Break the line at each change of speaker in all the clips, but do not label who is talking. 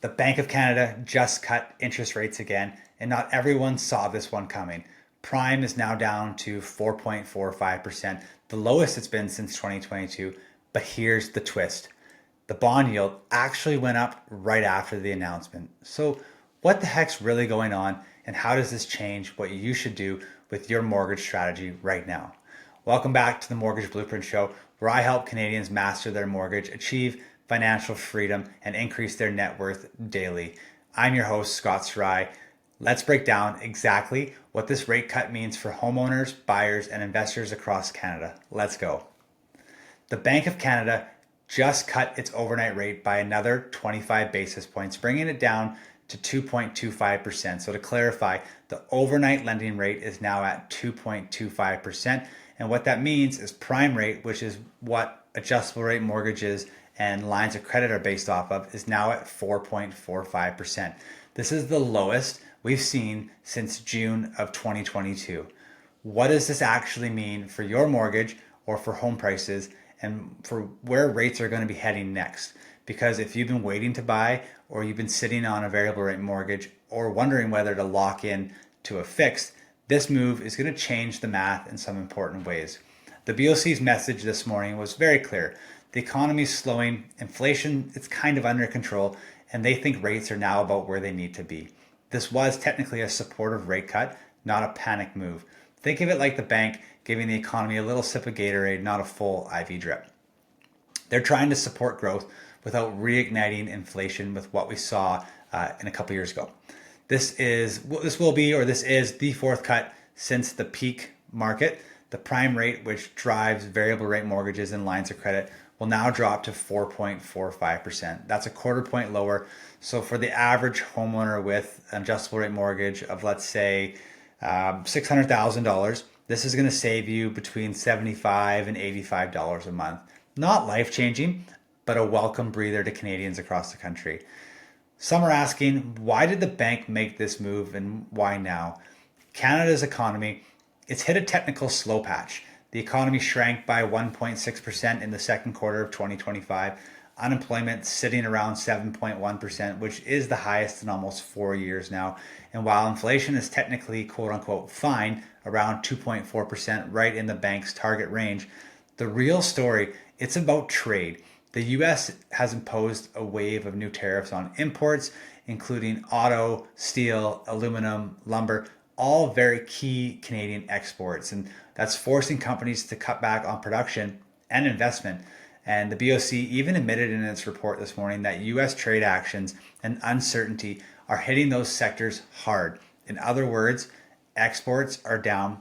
The Bank of Canada just cut interest rates again, and not everyone saw this one coming. Prime is now down to 4.45%, the lowest it's been since 2022. But here's the twist: the bond yield actually went up right after the announcement. So, what the heck's really going on, and how does this change what you should do with your mortgage strategy right now? Welcome back to the Mortgage Blueprint Show, where I help Canadians master their mortgage, achieve financial freedom, and increase their net worth daily. I'm your host, Scott Sarai. Let's break down exactly what this rate cut means for homeowners, buyers, and investors across Canada. Let's go. The Bank of Canada just cut its overnight rate by another 25 basis points, bringing it down to 2.25%. So to clarify, the overnight lending rate is now at 2.25%. And what that means is prime rate, which is what adjustable rate mortgages and lines of credit are based off of, is now at 4.45%. This is the lowest we've seen since June of 2022. What does this actually mean for your mortgage or for home prices and for where rates are going to be heading next? Because if you've been waiting to buy or you've been sitting on a variable rate mortgage or wondering whether to lock in to a fixed, this move is going to change the math in some important ways. The BOC's message this morning was very clear. The economy is slowing, inflation is kind of under control, and they think rates are now about where they need to be. This was technically a supportive rate cut, not a panic move. Think of it like the bank giving the economy a little sip of Gatorade, not a full IV drip. They're trying to support growth without reigniting inflation with what we saw in a couple years ago. This is the fourth cut since the peak market. The prime rate, which drives variable rate mortgages and lines of credit, will now drop to 4.45%. That's a quarter point lower. So for the average homeowner with an adjustable rate mortgage of, let's say, $600,000, this is going to save you between $75 and $85 a month. Not life-changing, but a welcome breather to Canadians across the country. Some are asking, why did the bank make this move and why now? Canada's economy, it's hit a technical slow patch. The economy shrank by 1.6% in the second quarter of 2025. Unemployment sitting around 7.1%, which is the highest in almost 4 years now. And while inflation is technically quote unquote fine, around 2.4%, right in the bank's target range, the real story, it's about trade. The US has imposed a wave of new tariffs on imports, including auto, steel, aluminum, lumber, all very key Canadian exports. And that's forcing companies to cut back on production and investment. And the BOC even admitted in its report this morning that US trade actions and uncertainty are hitting those sectors hard. In other words, exports are down,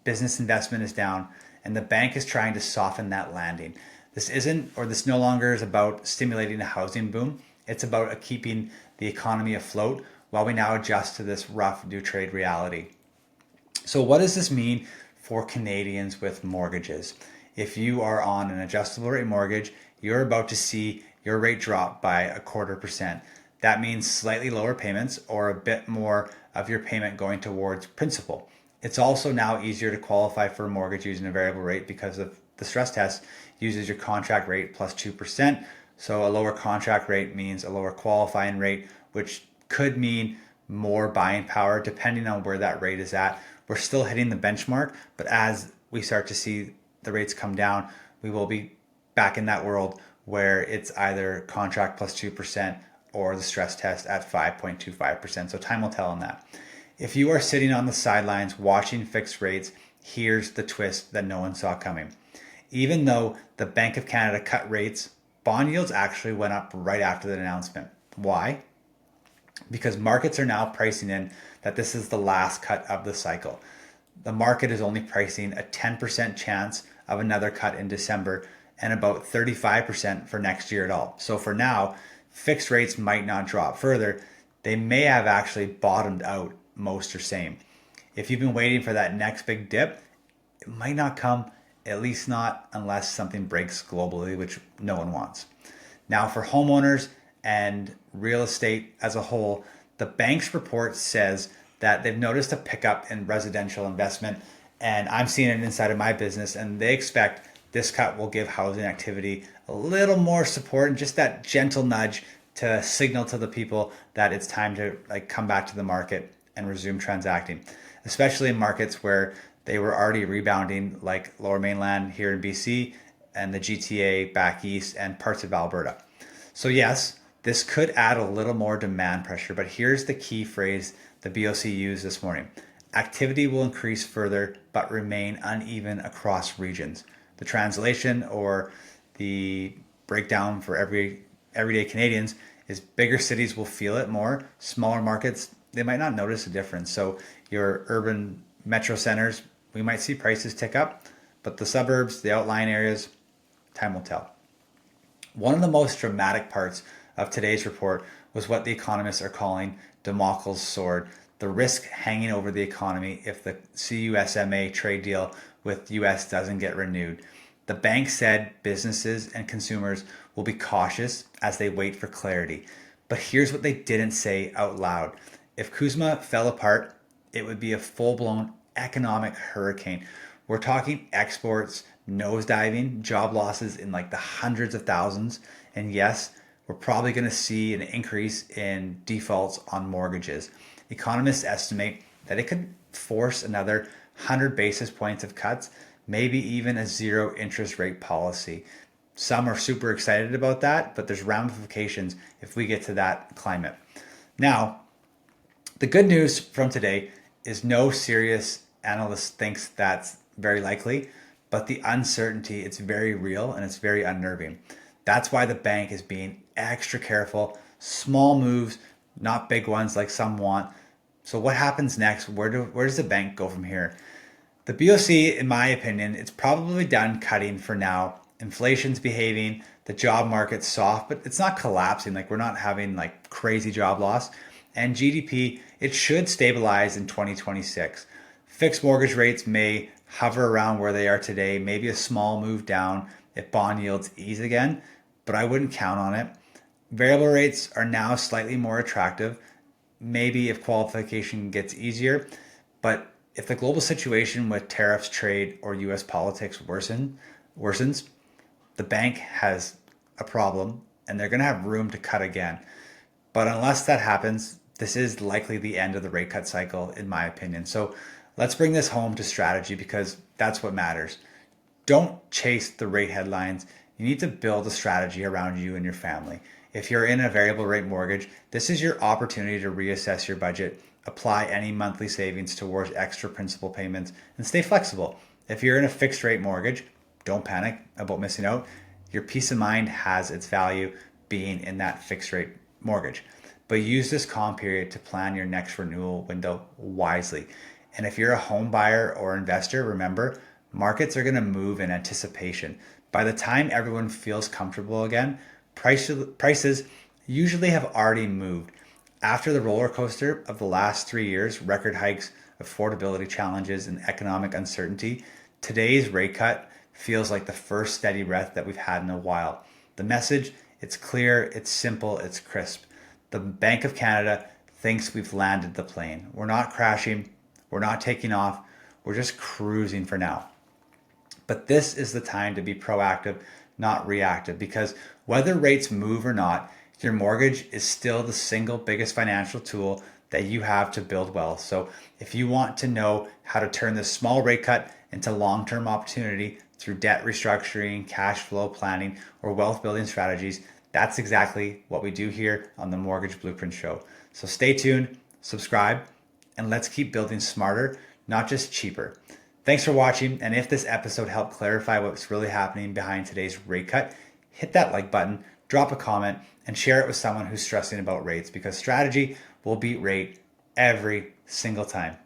business investment is down, and the bank is trying to soften that landing. This no longer is about stimulating a housing boom. It's about keeping the economy afloat while we now adjust to this rough new trade reality. So what does this mean for Canadians with mortgages? If you are on an adjustable rate mortgage, you're about to see your rate drop by 0.25%. That means slightly lower payments or a bit more of your payment going towards principal. It's also now easier to qualify for a mortgage using a variable rate because of the stress test uses your contract rate plus 2%. So a lower contract rate means a lower qualifying rate, which could mean more buying power depending on where that rate is at. We're still hitting the benchmark, but as we start to see the rates come down, we will be back in that world where it's either contract plus 2% or the stress test at 5.25%. So time will tell on that. If you are sitting on the sidelines watching fixed rates, here's the twist that no one saw coming. Even though the Bank of Canada cut rates, bond yields actually went up right after the announcement. Why? Because markets are now pricing in that this is the last cut of the cycle. The market is only pricing a 10% chance of another cut in December and about 35% for next year at all. So for now, fixed rates might not drop further. They may have actually bottomed out, most are saying. If you've been waiting for that next big dip, it might not come, at least not unless something breaks globally, which no one wants. Now for homeowners and real estate as a whole, the bank's report says that they've noticed a pickup in residential investment, and I'm seeing it inside of my business, and they expect this cut will give housing activity a little more support and just that gentle nudge to signal to the people that it's time to like come back to the market and resume transacting, especially in markets where they were already rebounding, like Lower Mainland here in BC and the GTA back east and parts of Alberta. So yes, this could add a little more demand pressure, but here's the key phrase the BOC used this morning. Activity will increase further, but remain uneven across regions. The translation, or the breakdown for everyday Canadians, is bigger cities will feel it more. Smaller markets, they might not notice a difference. So your urban metro centers, we might see prices tick up, but the suburbs, the outlying areas, time will tell. One of the most dramatic parts of today's report was what the economists are calling Damocles' sword, the risk hanging over the economy if the CUSMA trade deal with US doesn't get renewed. The bank said businesses and consumers will be cautious as they wait for clarity. But here's what they didn't say out loud. If CUSMA fell apart, it would be a full-blown economic hurricane. We're talking exports nosediving, job losses in like the hundreds of thousands, and yes, we're probably going to see an increase in defaults on mortgages. Economists estimate that it could force another 100 basis points of cuts, maybe even a zero interest rate policy. Some are super excited about that, but there's ramifications if we get to that climate. Now, the good news from today is no serious analyst thinks that's very likely, but the uncertainty, it's very real and it's very unnerving. That's why the bank is being extra careful. Small moves, not big ones like some want. So what happens next? Where does the bank go from here? The BOC, in my opinion, it's probably done cutting for now. Inflation's behaving, the job market's soft, but it's not collapsing. Like we're not having like crazy job loss. And GDP, it should stabilize in 2026. Fixed mortgage rates may hover around where they are today, maybe a small move down if bond yields ease again, but I wouldn't count on it. Variable rates are now slightly more attractive, maybe if qualification gets easier, but if the global situation with tariffs, trade, or US politics worsens, the bank has a problem and they're going to have room to cut again. But unless that happens, this is likely the end of the rate cut cycle, in my opinion. So let's bring this home to strategy because that's what matters. Don't chase the rate headlines. You need to build a strategy around you and your family. If you're in a variable rate mortgage, this is your opportunity to reassess your budget, apply any monthly savings towards extra principal payments, and stay flexible. If you're in a fixed rate mortgage, don't panic about missing out. Your peace of mind has its value being in that fixed rate mortgage. But use this calm period to plan your next renewal window wisely. And if you're a home buyer or investor, remember, markets are going to move in anticipation. By the time everyone feels comfortable again, prices usually have already moved. After the roller coaster of the last 3 years, record hikes, affordability challenges, and economic uncertainty, today's rate cut feels like the first steady breath that we've had in a while. The message, it's clear, it's simple, it's crisp. The Bank of Canada thinks we've landed the plane. We're not crashing, we're not taking off, we're just cruising for now. But this is the time to be proactive, not reactive, because whether rates move or not, your mortgage is still the single biggest financial tool that you have to build wealth. So if you want to know how to turn this small rate cut into long-term opportunity through debt restructuring, cash flow planning, or wealth building strategies, that's exactly what we do here on the Mortgage Blueprint Show. So stay tuned, subscribe, and let's keep building smarter, not just cheaper. Thanks for watching, and if this episode helped clarify what's really happening behind today's rate cut, hit that like button, drop a comment, and share it with someone who's stressing about rates, because strategy will beat rate every single time.